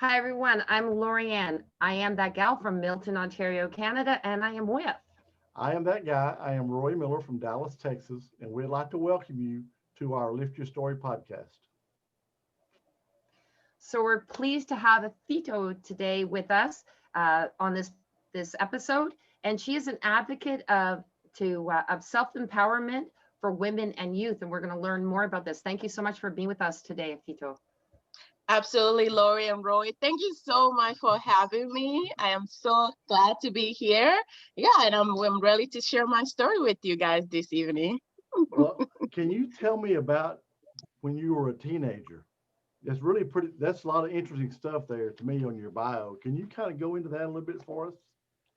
Hi, everyone. I'm Lorianne. I am that gal from Milton, Ontario, Canada, and I am with. I am that guy. I am Roy Miller from Dallas, Texas, and we'd like to welcome you to our Lift Your Story podcast. So we're pleased to have Afito today with us on this episode, and she is an advocate of self empowerment for women and youth, and we're going to learn more about this. Thank you so much for being with us today, Afito. Absolutely, Lori and Roy. Thank you so much for having me. I am so glad to be here. Yeah, and I'm ready to share my story with you guys this evening. Well, can you tell me about when you were a teenager? That's really pretty, that's a lot of interesting stuff there to me on your bio. Can you kind of go into that a little bit for us?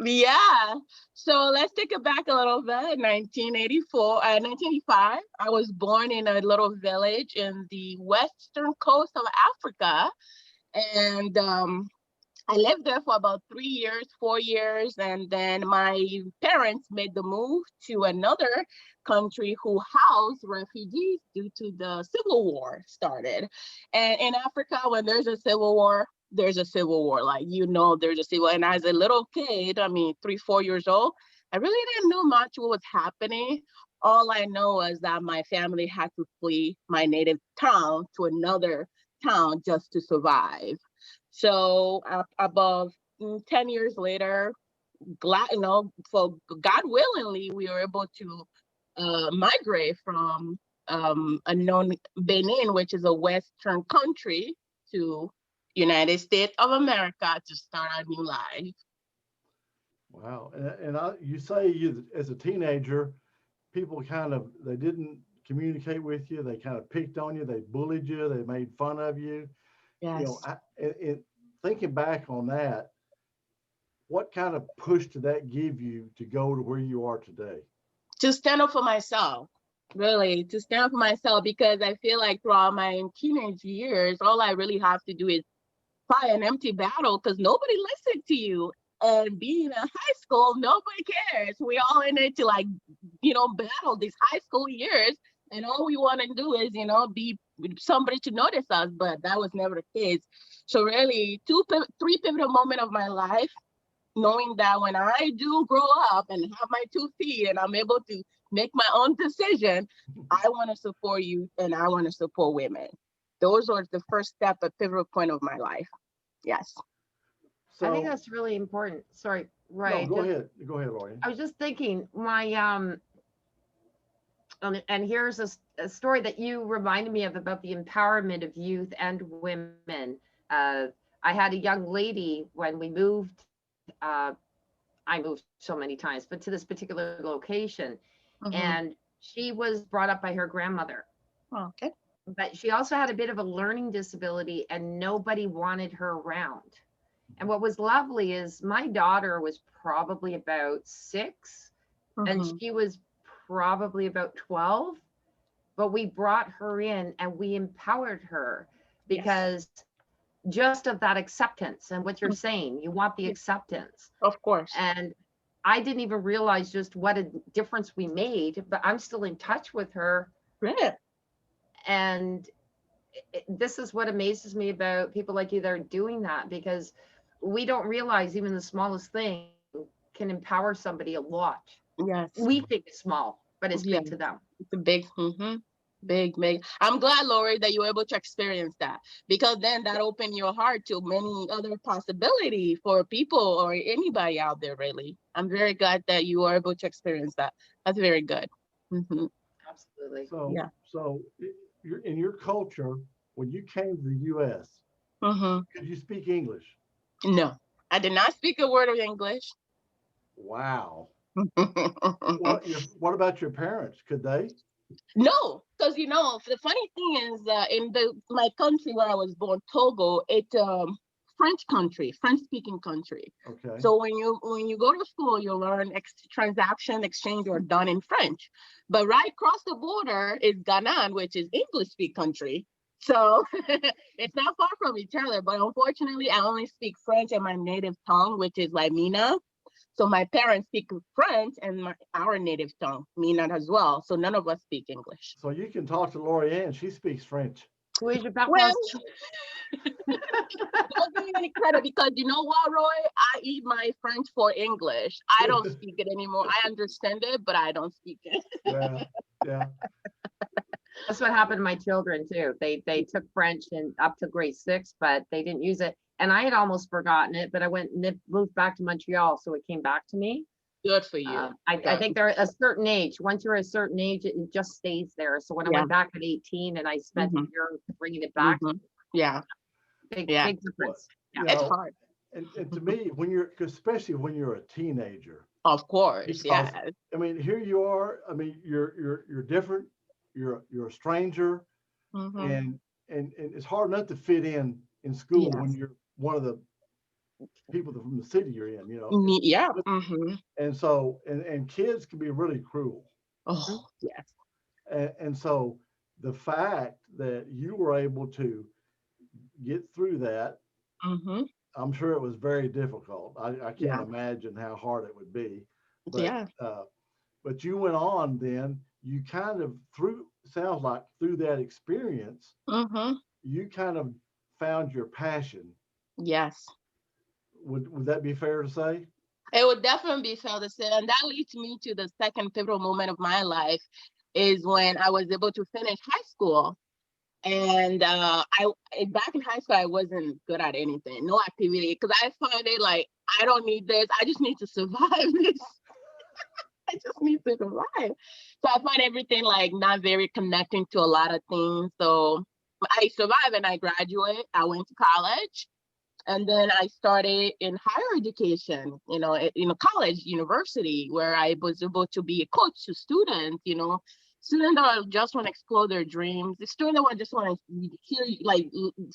Yeah. So let's take it back a little bit. 1985, I was born in a little village in the western coast of Africa. And I lived there for about 3 years, 4 years, and then my parents made the move to another country who housed refugees due to the civil war started. And in Africa, when there's a civil war, there's a civil war. Like, there's a civil. And as a little kid, I mean, 3, 4 years old, I really didn't know much what was happening. All I know is that my family had to flee my native town to another town just to survive. So about 10 years later, glad, for God willingly, we were able to migrate from a known Benin, which is a Western country, to United States of America to start a new life. Wow. You say you, as a teenager, people kind of, they didn't communicate with you. They kind of picked on you. They bullied you. They made fun of you. You know, Yes. thinking back on that, what kind of push did that give you to go to where you are today? To stand up for myself, really, to stand up for myself, because I feel like throughout my teenage years, all I really have to do is fight an empty battle because nobody listened to you. And being in high school, nobody cares. We all in it to battle these high school years. And all we want to do is, be somebody to notice us. But that was never the case. So really, three pivotal moments of my life, knowing that when I do grow up and have my 2 feet and I'm able to make my own decision, I want to support you and I want to support women. Those were the first step, a pivotal point of my life. Yes. I think So, that's really important. Sorry, no, right. go ahead. Go ahead, Lori. I was just thinking, and here's a story that you reminded me of about the empowerment of youth and women. I had a young lady when we moved. I moved so many times, but to this particular location, Mm-hmm. and she was brought up by her grandmother, Okay. but she also had a bit of a learning disability, and nobody wanted her around. And what was lovely is my daughter was probably about 6 and Mm-hmm. she was probably about 12, but we brought her in and we empowered her Yes. because just of that acceptance and what you're saying, you want the Yeah, acceptance. of course. And I didn't even realize just what a difference we made, but I'm still in touch with her. Yeah. And this is what amazes me about people like you that are doing that, because we don't realize even the smallest thing can empower somebody a lot. We Yes. think it's small, but it's big Yeah. to them. It's a big, big. I'm glad, Lori, that you were able to experience that, because then that opened your heart to many other possibility for people or anybody out there. Really, I'm very glad that you were able to experience that. That's very good. Hmm. Absolutely. So, Yeah. you're in your culture, when you came to the US, Hmm. could you speak English? No, I did not speak a word of English. Wow. What about your parents? Could they? No, because the funny thing is, in the my country where I was born, Togo, it's French country, French speaking country. Okay. So when you go to school, you learn transaction exchange are done in French, but right across the border is Ghana, which is English speak country. So it's not far from each other. But unfortunately, I only speak French in my native tongue, which is like Mina. So my parents speak French and our native tongue, Mina as well. So none of us speak English. So you can talk to Lori Ann. She speaks French. Oui, je parle Well, français. Don't give me any credit because you know what, Roy? I eat my French for English. I don't speak it anymore. I understand it, but I don't speak it. Yeah, yeah. That's what happened to my children too. They took French and up to grade 6, but they didn't use it. And I had almost forgotten it, but I went and moved back to Montreal, so it came back to me. Good for you. I think they're a certain age. Once you're a certain age, it just stays there. So when I went back at 18 and I spent a year bringing it back, Yeah, big difference. You it's know, hard. and to me, when you're, especially when you're a teenager, Of course, because, yeah. I mean, here you are. I mean, you're different. You're a stranger, and it's hard not to fit in school when Yes. you're one of the people from the city you're in. Yeah. And so and kids can be really cruel. Oh, yes. And so the fact that you were able to get through that, I'm sure it was very difficult. I can't Yeah. imagine how hard it would be. But Yeah. but you went on then, you kind of sounds like through that experience, you kind of found your passion. Yes. Would that be fair to say? It would definitely be fair to say. And that leads me to the second pivotal moment of my life is when I was able to finish high school. And back in high school, I wasn't good at anything, no activity, because I find it like, I don't need this. I just need to survive this. I just need to survive. So I find everything like not very connecting to a lot of things. So I survived and I graduated. I went to college. And then I started in higher education, college, university, where I was able to be a coach to students, students that just want to explore their dreams, the students that just want to hear, like,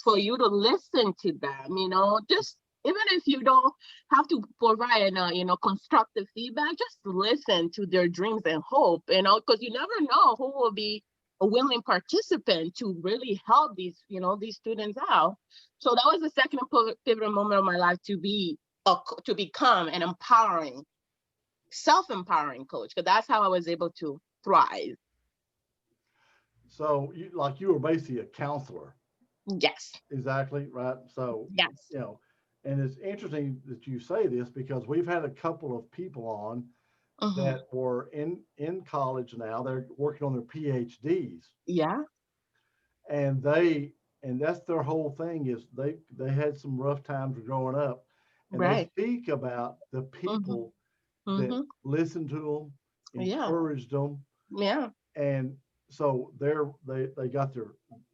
for you to listen to them, just even if you don't have to provide, constructive feedback, just listen to their dreams and hope, because you never know who will be a willing participant to really help these students out. So that was the second pivotal moment of my life to become an empowering, self-empowering coach, because that's how I was able to thrive. So you were basically a counselor. Yes. Exactly, right. So yes. And it's interesting that you say this because we've had a couple of people on that were in college now. They're working on their PhDs. Yeah. And that's their whole thing is they had some rough times growing up, and they speak about the people that listened to them, encouraged them. Yeah. And so they got their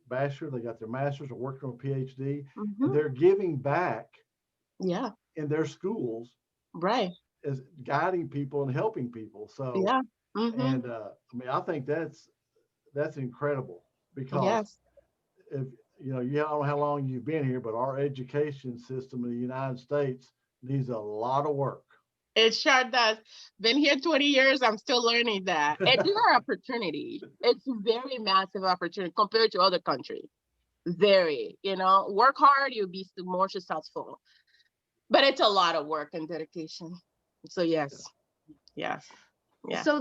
bachelor, they got their master's, are working on a PhD, and they're giving back. Yeah. In their schools. Right. As guiding people and helping people. So yeah. And I mean, I think that's incredible because Yes. if I don't know how long you've been here, but our education system in the United States needs a lot of work. It sure does. Been here 20 years. I'm still learning that. It's your opportunity. It's a very massive opportunity compared to other countries. Very, work hard, you'll be more successful. But it's a lot of work and dedication. So yes. Yeah. So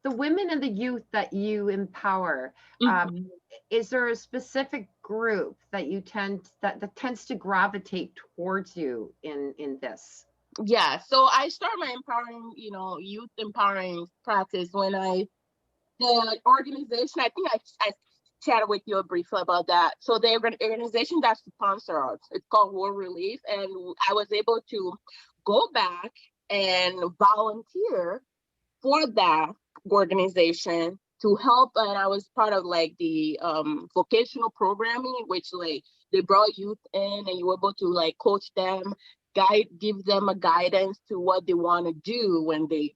the women and the youth that you empower, is there a specific group that that tends to gravitate towards you in this? Yeah. So I started my empowering, youth empowering practice when the organization, I think I chatted with you briefly about that. So the organization that sponsors us, it's called War Relief. And I was able to go back and volunteer for that organization to help. And I was part of like the vocational programming, which like they brought youth in and you were able to like coach them, give them a guidance to what they want to do when they,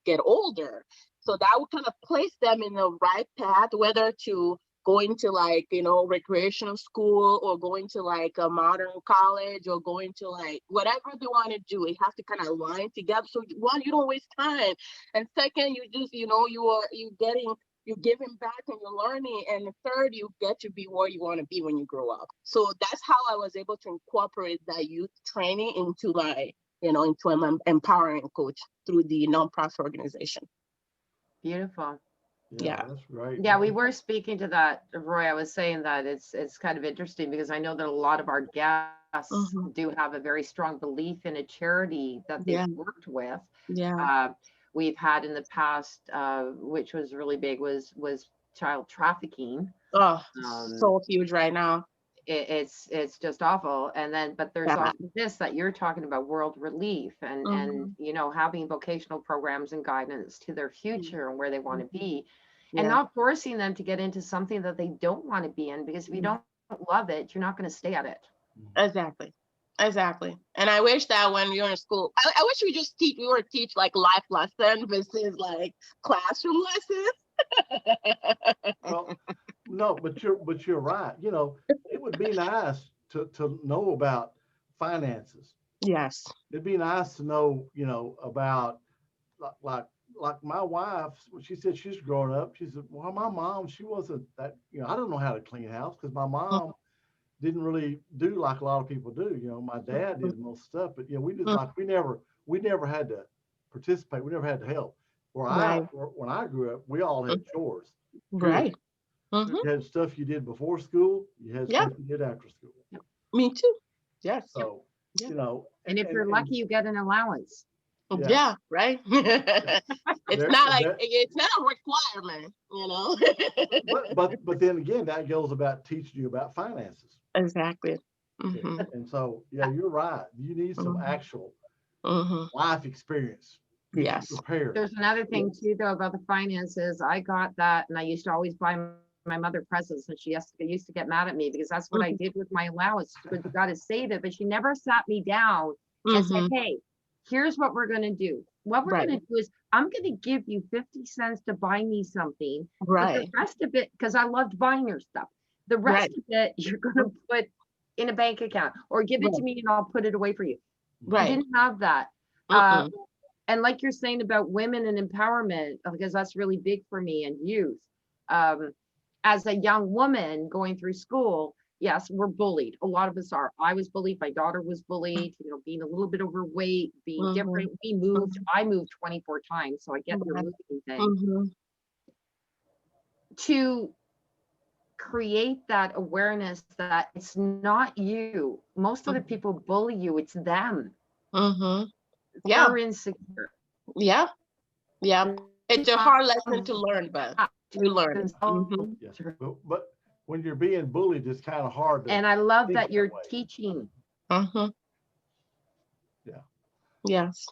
get older. So that would kind of place them in the right path, whether to go into like, recreational school or going to like a modern college or going to like whatever they want to do. It has to kind of align together. So one, you don't waste time. And second, you just, you're giving back and you're learning. And third, you get to be where you want to be when you grow up. So that's how I was able to incorporate that youth training into like, into an empowering coach through the nonprofit organization. Beautiful. Yeah. That's great. Yeah, we were speaking to that, Roy. I was saying that it's kind of interesting because I know that a lot of our guests Mhm. do have a very strong belief in a charity that they've Yeah. worked with. Yeah. Uh, we've had in the past, which was really big, was child trafficking. Oh, Um, so huge right now. it's just awful. And then, but there's Yeah. also this that you're talking about, world relief, and Mhm. having vocational programs and guidance to their future and where they want to Mhm. be, and Yeah. not forcing them to get into something that they don't want to be in, because if you Mhm. don't love it, you're not going to stay at it. Exactly. Exactly. And I wish that when we were in school, I wish we were teach like life lessons versus like classroom lessons. Well, no, but you're right. It would be nice to know about finances. Yes. It'd be nice to know, about like like like my wife. When she said she's growing up, she said, "Well, my mom, she wasn't that. I don't know how to clean house because my mom didn't really do like a lot of people do. My dad did most stuff, but we did Mhm. like we never had to participate. We never had to help. Right. When I grew up, we all had chores. Period. Right. Hmm. You had stuff you did before school. You had Yeah. stuff you did after school. Me too. Yes. So Yeah. And if you're and lucky, you get an allowance. yeah, Yeah. Right. It's there not like that. it's not a requirement, you know. But then again, that goes about teaching you about finances. Exactly. Yeah. Hmm. And so, yeah, you're right. You need some Hmm. actual Hmm. life experience to get you Yes. prepared. There's another thing Yes. too, though, about the finances. I got that, and I used to always buy my mother presents, and she used to get mad at me because that's what I Hmm. did with my allowance. But you got to save it. But she never sat me down and said, Hmm. "Hey, here's what we're gonna do. What we're Right. gonna do is I'm gonna give you 50 cents to buy me something, but the Right. rest of it, because I loved buying her stuff, the rest Right. of it you're gonna put in a bank account or give it to Right. me and I'll put it away for you." I Right. didn't have that. Uh, Mm-mm. and like you're saying about women and empowerment, because that's really big for me and youth. Um, as a young woman going through school, yes, we're bullied. A lot of us are. I was bullied. My daughter was bullied. Being a little bit overweight, being Mhm. different. We moved. Mhm. I moved 24 times, so I get your Right. moving thing. Mhm. To create that awareness that it's not you. Most of the Mhm. people bully you. It's them. Mhm. Yeah. They're insecure. Yeah. Yeah. It's a hard lesson to learn, but we learn it. Mhm. Yeah. But when you're being bullied, it's kind of hard to And I love think that that you're way. teaching. Mhm. Yeah. Yes.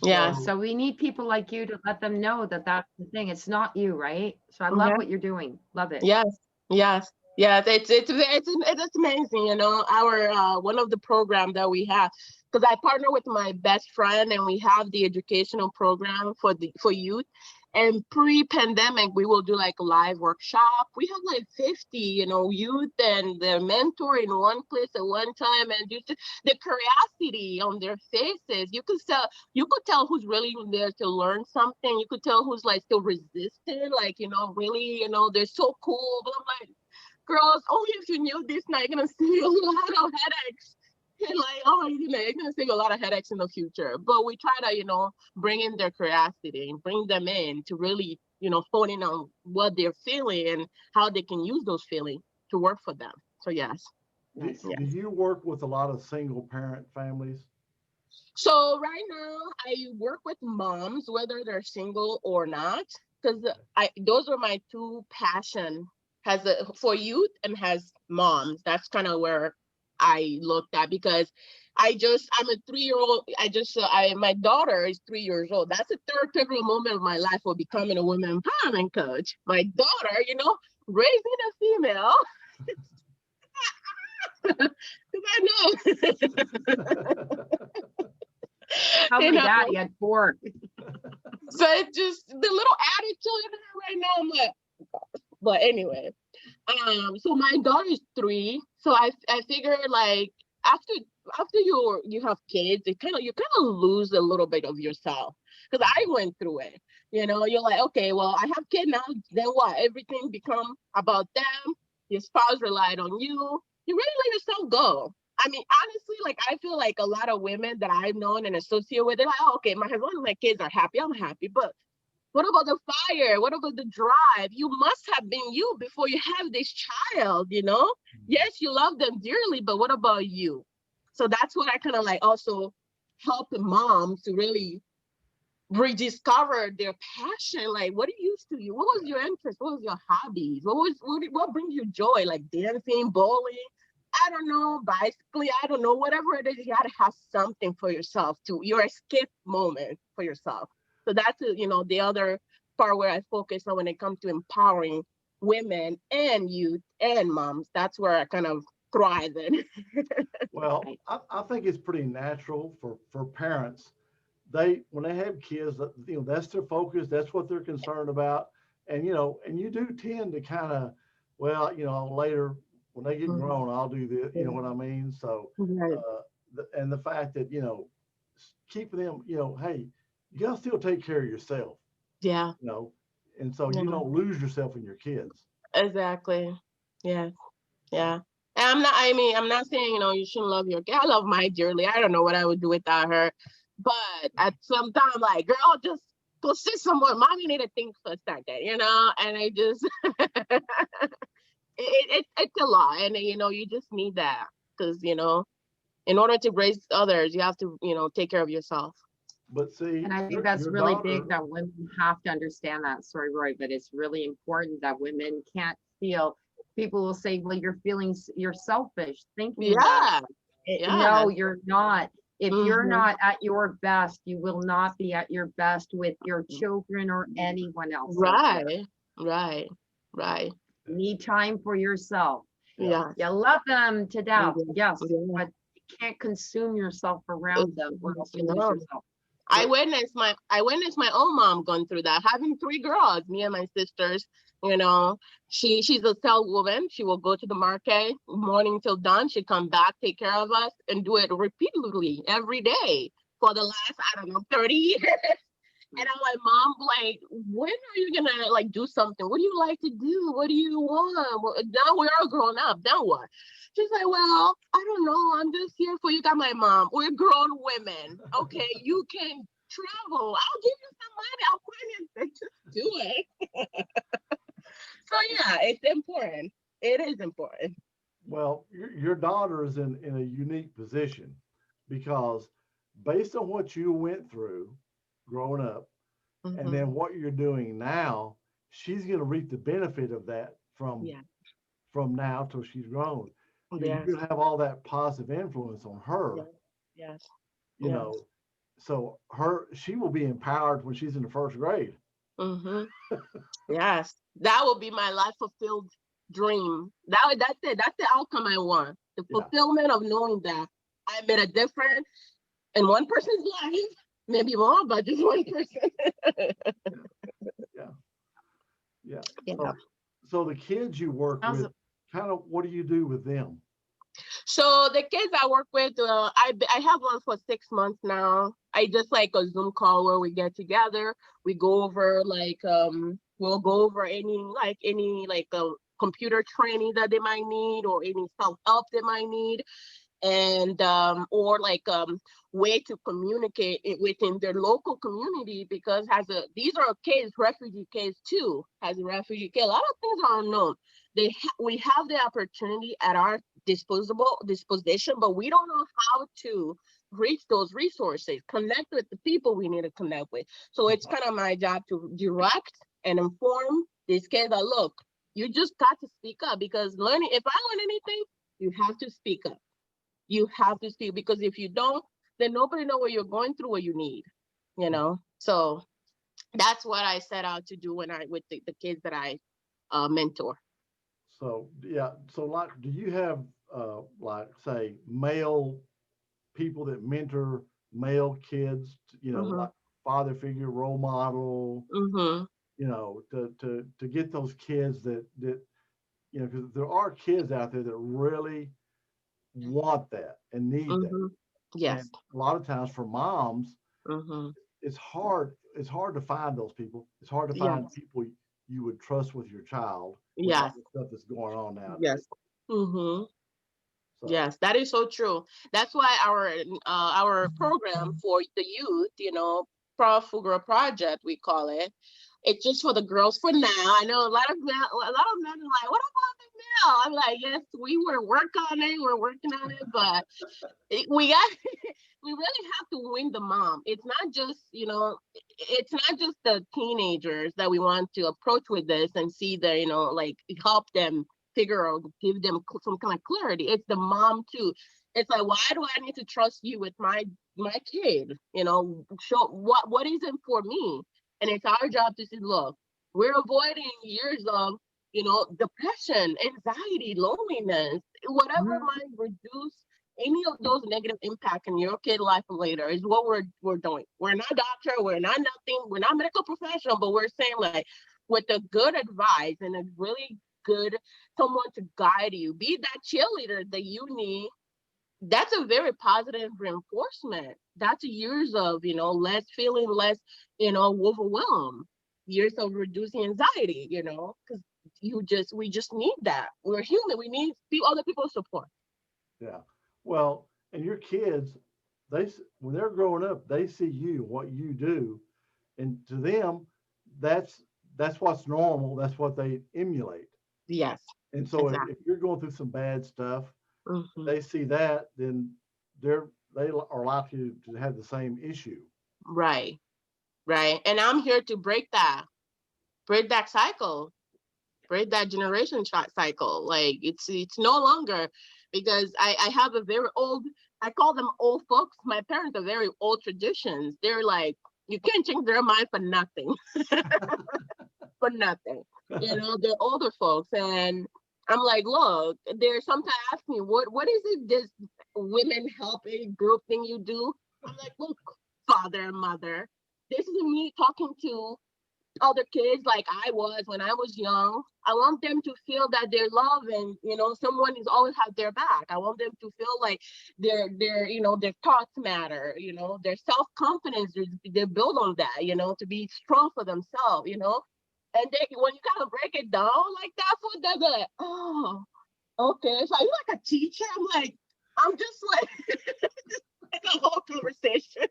Yes. So So we need people like you to let them know that that's the thing. It's not you, right? So I love Yeah. what you're doing. Love it. Yes. Yes. Yes. It's amazing. Our one of the program that we have, because I partner with my best friend, and we have the educational program for youth. And pre-pandemic, we will do like a live workshop. We have like 50, youth and their mentor in one place at one time, and just the curiosity on their faces. You could tell who's really there to learn something. You could tell who's like still resistant, like, really, they're so cool. But I'm like, girls, only if you knew this night, you're gonna see a lot of headaches. And like, oh, you're gonna save a lot of headaches in the future. But we try to, bring in their curiosity and bring them in to really, hone in on what they're feeling and how they can use those feelings to work for them. So yes. do, Nice. do Yes. you work with a lot of single parent families? So right now I work with moms, whether they're single or not, because I those are my two passion for youth and has moms. That's kind of where I looked at, because I'm a 3-year old. My daughter is 3 years old. That's the third pivotal moment of my life for becoming a women empowerment coach. My daughter, raising a female. Because I know. Tell you my know daddy had 4. So it's just the little attitude in her right now. I'm like, but anyway, so my daughter is 3, so I figure like after you have kids, you kind of lose a little bit of yourself, because I went through it. You're like, okay, well, I have kids now. Then what? Everything become about them. Your spouse relied on you. You really let yourself go. I mean, honestly, like I feel like a lot of women that I've known and associate with, they're like, oh, okay, as long as my kids are happy, I'm happy. But What about the fire? What about the drive? You must have been you before you have this child, you know? Yes, you love them dearly, but what about you? So that's what I kind of like also help moms to really rediscover their passion. Like, what used to you? What was your interest? What was your hobbies? What brings you joy? Like dancing, bowling, I don't know, bicycling, I don't know, whatever it is, you gotta have something for yourself to your escape moment for yourself. So that's the other part where I focus on when it comes to empowering women and youth and moms. That's where I kind of thrive in. Well, I think it's pretty natural for parents. When they have kids, that's their focus. That's what they're concerned about. And and you do tend to kind of, well, later when they get Mhm. grown, I'll do this. You know what I mean? So, Right. and the fact that keeping them, hey, you gotta still take care of yourself. Yeah. You know, and so you Yeah. don't lose yourself in your kids. Exactly. Yeah. Yeah. And I'm not saying, you shouldn't love your kid. I love my dearly. I don't know what I would do without her. But at some time, like, girl, just go sit somewhere. Mommy need to think for a second, and I just, it's a lot. And, you just need that because, in order to raise others, you have to, take care of yourself. But see, And I think that's your really daughter, big that women have to understand that. Sorry, Roy, but it's really important that women can't feel. People will say, well, your feelings, you're selfish thinking that. Yeah. No, Yeah. you're not. If you're Hmm. not at your best, you will not be at your best with your children or anyone else out there. Right. Right. Right. You need time for yourself. yeah, Yeah. You love them to death, Yeah. yes, Yeah. but you can't consume yourself around them or else you lose No. yourself. I but witnessed my own mom going through that, having three girls, me and my sisters. You know, she's a sales woman. She will go to the market morning till dawn. She come back, take care of us, and do it repeatedly every day for the last, I don't know, 30 years. And I'm like, Mom, like, when are you gonna like do something? What do you like to do? What do you want? Well, now we're all grown up. Now what? She's like, well, I don't know. I'm just here for you. Got my mom. We're grown women. Okay, you can travel. I'll give you some money. I'll finance it. Just do it. So yeah, it's important. It is important. well, your daughter is in a unique position because based on what you went through growing up, and Hmm. then what you're doing now, she's going to reap the benefit of that Yeah. from now till she's grown. You're Yes. going to have all that positive influence on her, Yes. Yes. you Yes. know. So she will be empowered when she's in the first grade. Hmm. Yes, that will be my life fulfilled dream. That's it. That's the outcome I want. The Yeah, fulfillment of knowing that I made a difference in one person's life, maybe more, but just one person. yeah, yeah. Yeah. So the kids you work with, Also, kind of, what do you do with them? So the kids I work with, I have one for 6 months now. I just like a Zoom call where we get together. We go over we'll go over any computer training that they might need or any self help they might need, and or way to communicate it within their local community, because these are kids, refugee kids too. As a refugee kid, a lot of things are unknown. We have the opportunity at our disposition, but we don't know how to reach those resources, connect with the people we need to connect with. So it's kind of my job to direct and inform these kids that, look, you just got to speak up, because if I learn anything, you have to speak up. You have to speak, because if you don't, then nobody know what you're going through, what you need, So that's what I set out to do with the kids that I mentor. So yeah, so like, do you have like say male people that mentor male kids? Mm-hmm. Like father figure, role model. Mm-hmm. To get those kids because there are kids out there that really want that and need that. Mm-hmm. And Yes. a lot of times for moms, Mm-hmm. it's hard. It's hard to find those people. It's hard to find Yes. people you would trust with your child with all Yes. the stuff that's going on nowadays. Yes. Mm-hmm. So Yes, that is so true. That's why our program for the youth, Girl project, we call it. It's just for the girls for now. I know a lot of men are like, what about the male? I'm like, yes, we were working on it, but we got we really have to win the mom. It's not just, it's not just the teenagers that we want to approach with this and see that, like help them figure out, give them some kind of clarity. It's the mom too. It's like, why do I need to trust you with my kid? Show what is it for me? And it's our job to say, look, we're avoiding years of, depression, anxiety, loneliness, whatever might reduce any of those negative impact in your kid life later is what we're doing. We're not doctor, we're not nothing, we're not medical professional, but we're saying, like, with the good advice and a really good someone to guide you, be that cheerleader that you need. That's a very positive reinforcement. That's years of, less feeling less, overwhelmed, years of reducing anxiety, because we just need that. We're human. We need other people's support. Yeah. Well, and your kids, when they're growing up, they see you, what you do, and to them, that's what's normal. That's what they emulate. Yes. And so Exactly. if you're going through some bad stuff, Mm-hmm. they see that, then they are likely to have the same issue. Right. Right. And I'm here to break that cycle, break that generation cycle. Like it's no longer, because I have a very old, I call them old folks. My parents are very old traditions. They're like, you can't change their mind for nothing. For nothing. They're older folks. And I'm like, look, they're sometimes ask me, what is it, this women helping group thing you do? I'm like, look, father and mother, this is me talking to other kids like I was when I was young. I want them to feel that they're loved and, someone is always have their back. I want them to feel like their thoughts matter, their self-confidence, they build on that, to be strong for themselves. And when you kind of break it down like that for them, they're like, oh, okay. So are you like a teacher? I'm just like, it's a whole conversation.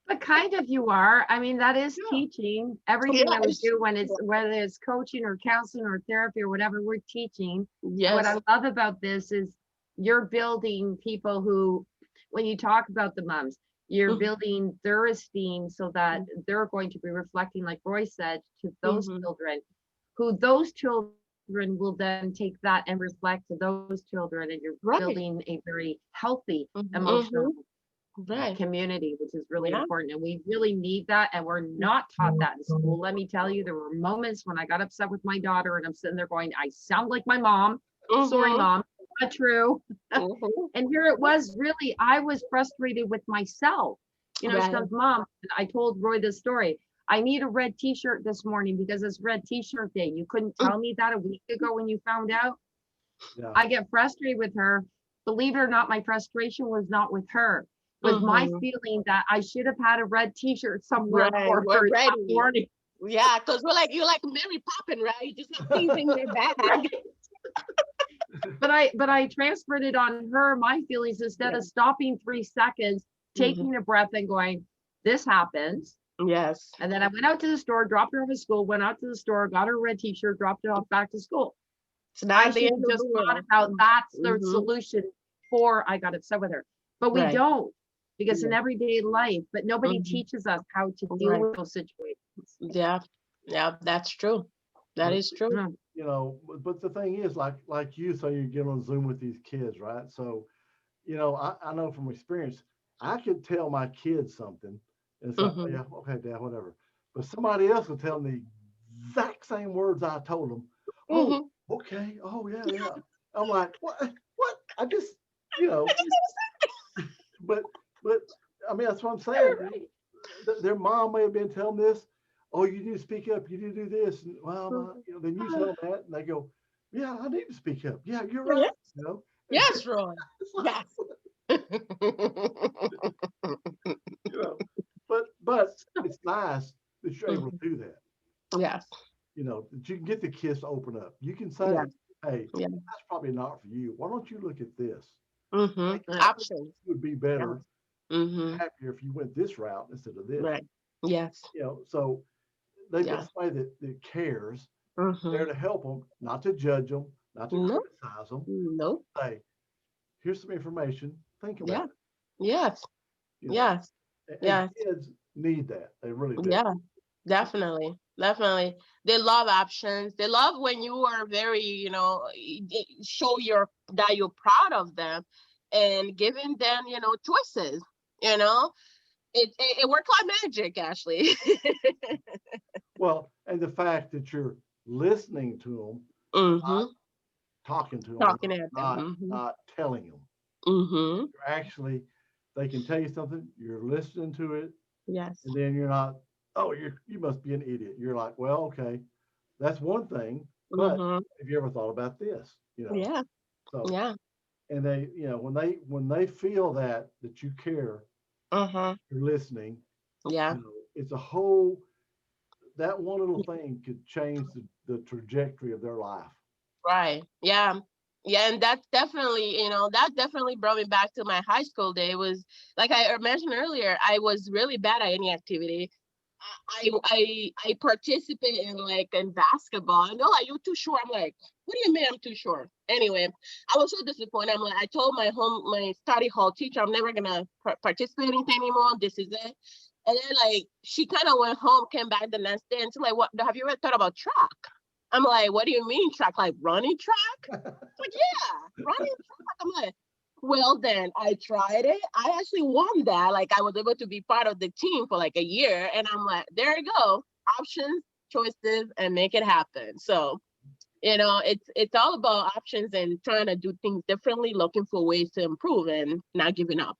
But kind of you are. I mean, that is teaching. Everything that we do whether it's coaching or counseling or therapy or whatever, we're teaching. Yes. What I love about this is you're building people who, when you talk about the moms, you're building their esteem so that they're going to be reflecting, like Roy said, to those children, who those children will then take that and reflect to those children, and you're building a very healthy emotional community, which is really important. And we really need that. And we're not taught that in school. Let me tell you, there were moments when I got upset with my daughter and I'm sitting there going, I sound like my mom. Sorry, mom. Not true. And here it was, really, I was frustrated with myself. She goes, Mom, I told Roy this story. I need a red t-shirt this morning because it's red t-shirt day. You couldn't tell me that a week ago when you found out. Yeah. I get frustrated with her. Believe it or not, my frustration was not with her. With my feeling that I should have had a red t-shirt somewhere for her that morning. Yeah, because you're like Mary Poppins, right? You just have things in your bag. But I transferred it on her, my feelings, instead of stopping 3 seconds, taking a breath and going, this happens. Yes. And then I went out to the store, dropped her off at school, went out to the store, got her a red t-shirt, dropped it off back to school. So now I should have just thought about that's the solution before I got upset with her. But we don't, because in everyday life, but nobody teaches us how to deal with those situations. Yeah, that's true. That is true. But the thing is, like you, so you get on Zoom with these kids, right? So, I know from experience, I could tell my kids something, and it's like, oh, yeah, okay, Dad, whatever. But somebody else will tell them the exact same words I told them. Oh, okay. Oh, yeah. I'm like, what? I just, but I mean, that's what I'm saying. Their mom may have been telling this. Oh, you need to speak up. You need to do this. And, well, then you tell them that, and they go, yeah, I need to speak up. Yeah, you're right. Yes, Roy. Yes. But it's nice that you're able to do that. Yes. That you can get the kids to open up. You can say, hey, that's probably not for you. Why don't you look at this? Options would be better, happier if you went this route instead of this. Right. Yes. So they've got Yeah. somebody that cares, there Mm-hmm. to help them, not to judge them, not to No. criticize them. No. Say, here's some information. Think about Yeah. it. Yes. You know, Yes. and Yes. kids need that. They really do. Yeah. Definitely. Definitely. They love options. They love when you are very, show that you're proud of them and giving them, choices. You know, it works like magic, Ashley. Well, and the fact that you're listening to them, not Mm-hmm. talking to them, or Talking at them. not Mm-hmm. not telling them. Mm-hmm. You're actually, they can tell you something. You're listening to it, Yes. and then you're not. Oh, you must be an idiot. You're like, well, okay, that's one thing, but Mm-hmm. have you ever thought about this? Yeah. So, Yeah. and they, when they feel that you care, Mm-hmm. you're listening, Yeah. it's a whole, that one little thing could change the trajectory of their life. Right. Yeah. Yeah. And that definitely brought me back to my high school day. It was like I mentioned earlier, I was really bad at any activity. I participate in basketball. And they're like, "You're too short." I'm like, "What do you mean I'm too short?" Anyway, I was so disappointed. I told my study hall teacher, I'm never gonna participate in anything anymore. This is it. And then she kind of went home, came back the next day, and she's like, "What? Have you ever thought about track?" I'm like, "What do you mean track? Like running track?" Like, "Yeah, running track." I'm like, "Well, then I tried it. I actually won that. Like, I was able to be part of the team for like a year." And I'm like, "There you go. Options, choices, and make it happen." So, it's all about options and trying to do things differently, looking for ways to improve and not giving up.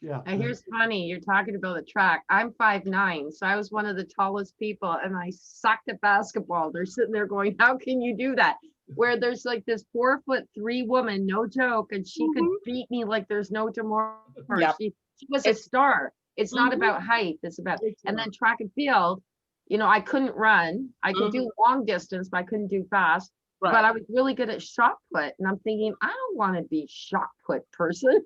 Yeah. Now here's funny, you're talking about the track. I'm 5'9", so I was one of the tallest people and I sucked at basketball. They're sitting there going, how can you do that? Where there's like this 4'3" woman, no joke, and she could Mhm. beat me like there's no tomorrow. Yep. She was a It's star. It's not mhm. about height, it's about, It's and not. then track and field, I couldn't run. I could Mhm. do long distance, but I couldn't do fast. But Right. I was really good at shot put. And I'm thinking, I don't want to be shot put person.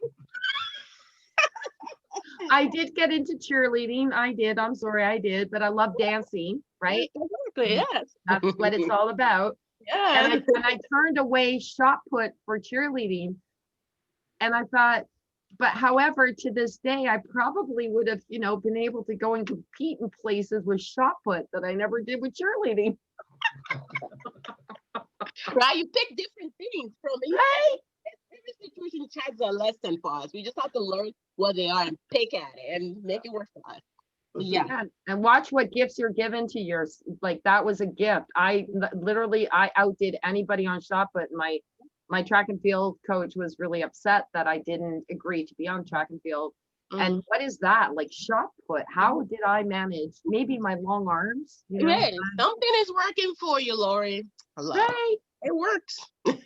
I did get into cheerleading. I did. I'm sorry, I did, but I love dancing, right? Exactly. Yes. That's what it's all about. And I Yes. and I turned away shot put for cheerleading. And I thought, but however, to this day, I probably would have, been able to go and compete in places with shot put that I never did with cheerleading. Right. You pick different things from it. Right? Every situation has a lesson for us. We just have to learn what they are and pick at it and make it work for us. Let's Yeah. see. Yeah. And watch what gifts you're given to yours. Like that was a gift. I outdid anybody on shot put. My track and field coach was really upset that I didn't agree to be on track and field. And what is that? Like shot put? How did I manage? Maybe my long arms, Hey, something is working for you, Lori. Hello. Right. It works.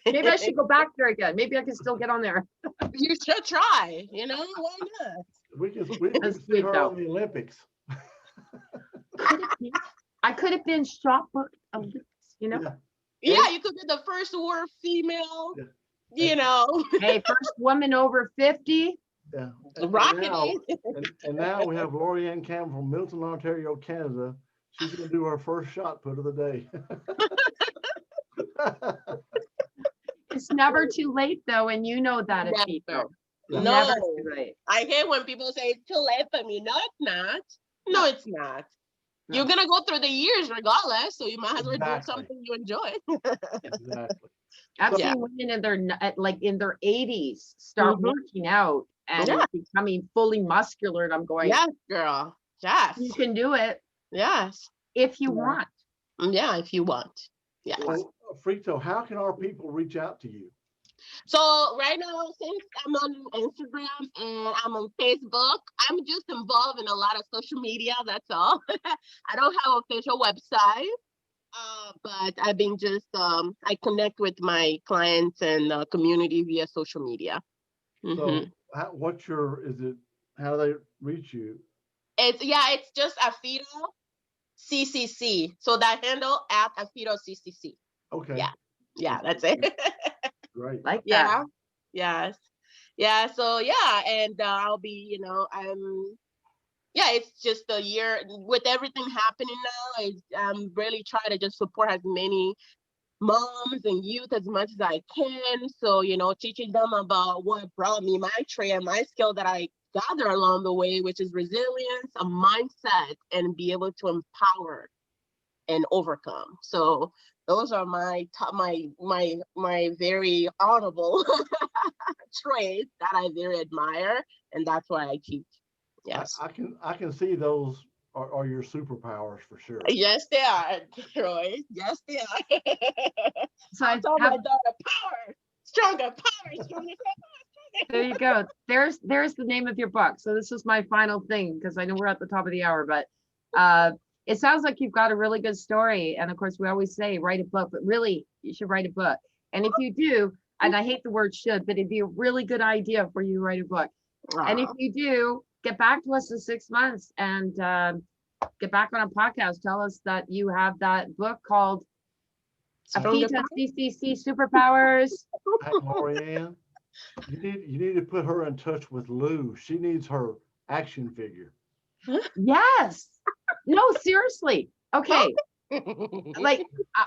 Maybe I should go back there again. Maybe I can still get on there. You should try. Why not? We can That's see sweet, her though. on the Olympics. I could have been shot put Olympics, Yeah. Yeah, you could be the first world female. Yeah. Hey, first woman over 50. Yeah. Rocking now, it. and now we have Lorianne Campbell from Milton, Ontario, Canada. She's going to do her first shot put of the day. It's never too late though, and you know that, Afito. Never. Yeah. Never No. too late. I hate when people say it's too late for me. No, it's not. No, it's not. No. You're gonna go through the years regardless, so you might as well do Exactly. something you enjoy. Exactly. I've Yeah. seen women in their 80s start Mhm. working out and Yeah. becoming fully muscular. And I'm going, Yes, girl. Yes. you can do it Yes. if you Yeah. want. Yeah, if you want. Yes. So, Frito, how can our people reach out to you? So right now, since I'm on Instagram and I'm on Facebook, I'm just involved in a lot of social media. That's all. I don't have an official website, but I've been I connect with my clients and community via social media. So, how do they reach you? It's just Afito CCC. So that handle at Afito CCC. Okay. Yeah, that's it. Great. Like that. Yeah. Yes. Yeah. So yeah, and I'll be, yeah, it's just a year with everything happening now. I'm really trying to just support as many moms and youth as much as I can. So, teaching them about what brought me my trait and my skill that I gather along the way, which is resilience, a mindset, and be able to empower and overcome. So those are my top, my very honorable traits that I very admire, and that's why I teach. Yes. I can see those are your superpowers for sure. Yes, they are, Troy. Yes, they are. So I I told have, my daughter, power, stronger, power, stronger. there you go. There's the name of your book. So this is my final thing, because I know we're at the top of the hour, but it sounds like you've got a really good story. And of course, we always say write a book, but really you should write a book. And if you do, and I hate the word should, but it'd be a really good idea for you to write a book. And if you do, get back to us in 6 months and get back on a podcast. Tell us that you have that book called Stronger Afito CCC Superpowers. Hey, Lorianne, you need to put her in touch with Lou. She needs her action figure. Yes. No, seriously. Okay. Like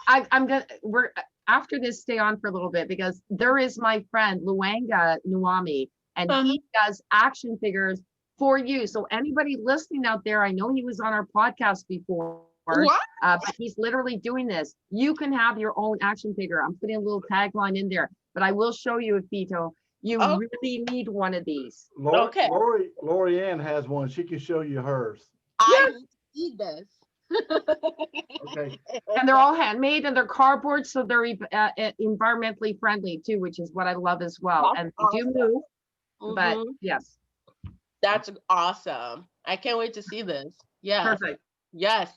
I'm gonna we're after this stay on for a little bit, because there is my friend Luanga Nuami, and he does action figures for you. So anybody listening out there, I know he was on our podcast before, but he's literally doing this. You can have your own action figure. I'm putting a little tagline in there, but I will show you, Afito. You really need one of these. Okay. Lorianne has one. She can show you hers. I need this. Okay. And they're all handmade, and they're cardboard, so they're environmentally friendly too, which is what I love as well. That's And they do move, but yes. That's awesome. I can't wait to see this. Yes. Perfect. Yes.